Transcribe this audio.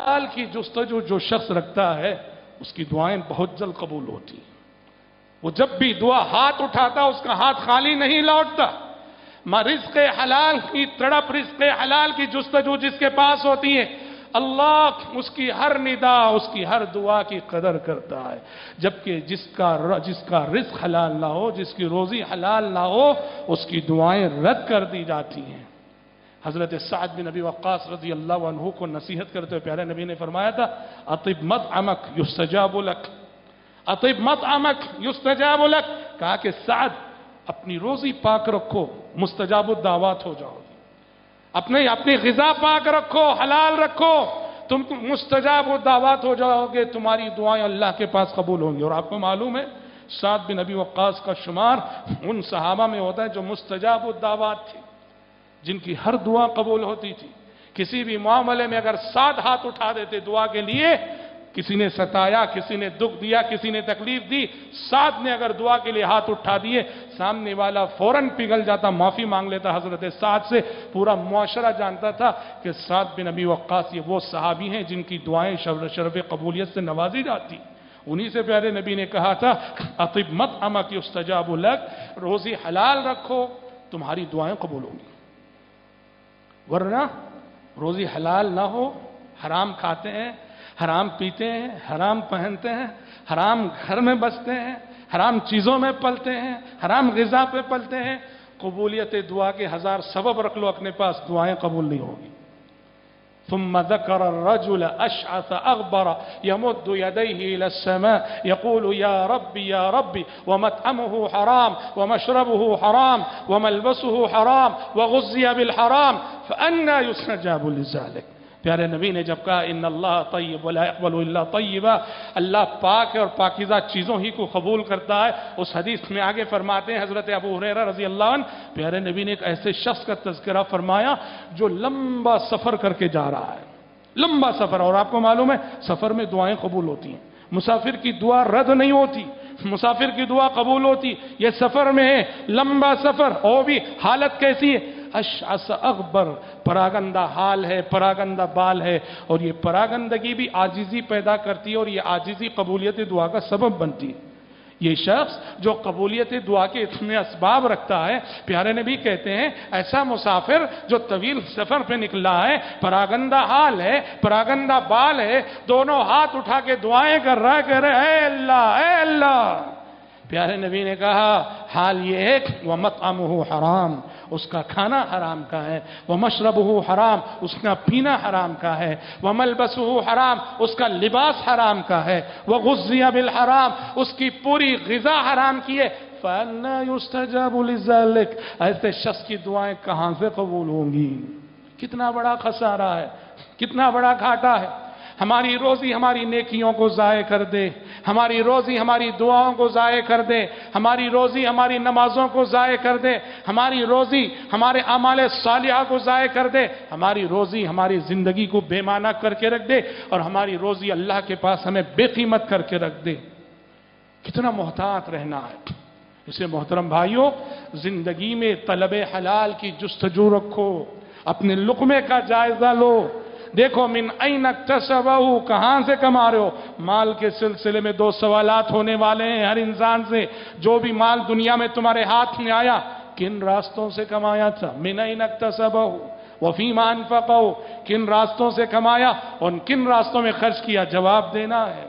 حلال کی جستجو جو شخص رکھتا ہے اس کی دعائیں بہت جلد قبول ہوتی ہیں۔ وہ جب بھی دعا ہاتھ اٹھاتا اس کا ہاتھ خالی نہیں لوٹتا۔ رزق حلال کی تڑپ، رزق حلال کی جستجو جس کے پاس ہوتی ہے، اللہ اس کی ہر ندا، اس کی ہر دعا کی قدر کرتا ہے۔ جبکہ جس کا رزق حلال نہ ہو، جس کی روزی حلال نہ ہو، اس کی دعائیں رد کر دی جاتی ہیں۔ حضرت سعد بن ابی وقاص رضی اللہ عنہ کو نصیحت کرتے ہوئے پیارے نبی نے فرمایا تھا، اطب مطعمک یستجاب لک، اطب مطعمک یستجاب لک، کہا کہ سعد اپنی روزی پاک رکھو، مستجاب الدعوات ہو جاؤ گی۔ اپنی غذا پاک رکھو، حلال رکھو، تم مستجاب الدعوات ہو جاؤ گے، تمہاری دعائیں اللہ کے پاس قبول ہوں گی۔ اور آپ کو معلوم ہے سعد بن ابی وقاص کا شمار ان صحابہ میں ہوتا ہے جو مستجاب الدعوات تھے، جن کی ہر دعا قبول ہوتی تھی۔ کسی بھی معاملے میں اگر سعد ہاتھ اٹھا دیتے دعا کے لیے، کسی نے ستایا، کسی نے دکھ دیا، کسی نے تکلیف دی، سعد نے اگر دعا کے لیے ہاتھ اٹھا دیے، سامنے والا فوراً پگھل جاتا، معافی مانگ لیتا حضرت سعد سے۔ پورا معاشرہ جانتا تھا کہ سعد بن ابی وقاص یہ وہ صحابی ہیں جن کی دعائیں شرف قبولیت سے نوازی جاتی۔ انہی سے پیارے نبی نے کہا تھا، اطب مطعمک یستجاب لک، روزی حلال رکھو، تمہاری دعائیں قبول ہوں گی۔ ورنہ روزی حلال نہ ہو، حرام کھاتے ہیں، حرام پیتے ہیں، حرام پہنتے ہیں، حرام گھر میں بستے ہیں، حرام چیزوں میں پلتے ہیں، حرام غذا پہ پلتے ہیں، قبولیت دعا کے ہزار سبب رکھ لو اپنے پاس، دعائیں قبول نہیں ہوگی۔ ثم ذكر الرجل أشعث أغبر يمد يديه إلى السماء يقول يا ربي يا ربي ومطعمه حرام ومشربه حرام وملبسه حرام وغذي بالحرام فأنى يستجاب لذلك۔ پیارے نبی نے جب کہا ان اللہ طیب ولا يقبل الا طیبا، اللہ پاک ہے اور پاکیزہ چیزوں ہی کو قبول کرتا ہے، اس حدیث میں آگے فرماتے ہیں حضرت ابو ہریرہ رضی اللہ عنہ، پیارے نبی نے ایک ایسے شخص کا تذکرہ فرمایا جو لمبا سفر کر کے جا رہا ہے، لمبا سفر، اور آپ کو معلوم ہے سفر میں دعائیں قبول ہوتی ہیں، مسافر کی دعا رد نہیں ہوتی، مسافر کی دعا قبول ہوتی۔ یہ سفر میں ہے، لمبا سفر، اور بھی حالت کیسی ہے، اشعث اغبر، پراگندہ حال ہے، پراگندہ بال ہے، اور یہ پراگندگی بھی عاجزی پیدا کرتی ہے اور یہ عاجزی قبولیت دعا کا سبب بنتی ہے۔ یہ شخص جو قبولیت دعا کے اتنے اسباب رکھتا ہے، پیارے نبی کہتے ہیں ایسا مسافر جو طویل سفر پہ نکلا ہے، پراگندہ حال ہے، پراگندہ بال ہے، دونوں ہاتھ اٹھا کے دعائیں کر رہا ہے، کہہ رہے اے اللہ اے اللہ۔ پیارے نبی نے کہا حال یہ ہے وَمَطْعَمُهُ حرام، اس کا کھانا حرام کا ہے، وَمَشْرَبُهُ حرام، اس کا پینا حرام کا ہے، وَمَلْبَسُهُ حرام، اس کا لباس حرام کا ہے، وَغُذِّيَ بِالْحَرام، اس کی پوری غذا حرام کی ہے۔ فَأَنَّى يُسْتَجَابُ لِذَلِكَ، ایسے شخص کی دعائیں کہاں سے قبول ہوں گی؟ کتنا بڑا خسارہ ہے، کتنا بڑا گھاٹا ہے۔ ہماری روزی ہماری نیکیوں کو ضائع کر دے، ہماری روزی ہماری دعاؤں کو ضائع کر دے، ہماری روزی ہماری نمازوں کو ضائع کر دے، ہماری روزی ہمارے اعمال صالحہ کو ضائع کر دے، ہماری روزی ہماری زندگی کو بے معنی کر کے رکھ دے، اور ہماری روزی اللہ کے پاس ہمیں بے قیمت کر کے رکھ دے۔ کتنا محتاط رہنا ہے۔ اسے محترم بھائیوں، زندگی میں طلب حلال کی جستجو رکھو، اپنے لقمے کا جائزہ لو، دیکھو من این اکتسبہ، کہاں سے کما رہے ہو۔ مال کے سلسلے میں دو سوالات ہونے والے ہیں ہر انسان سے، جو بھی مال دنیا میں تمہارے ہاتھ میں آیا کن راستوں سے کمایا تھا، من این اکتسبہ وفیما انفقہ، کن راستوں سے کمایا اور کن راستوں میں خرچ کیا، جواب دینا ہے۔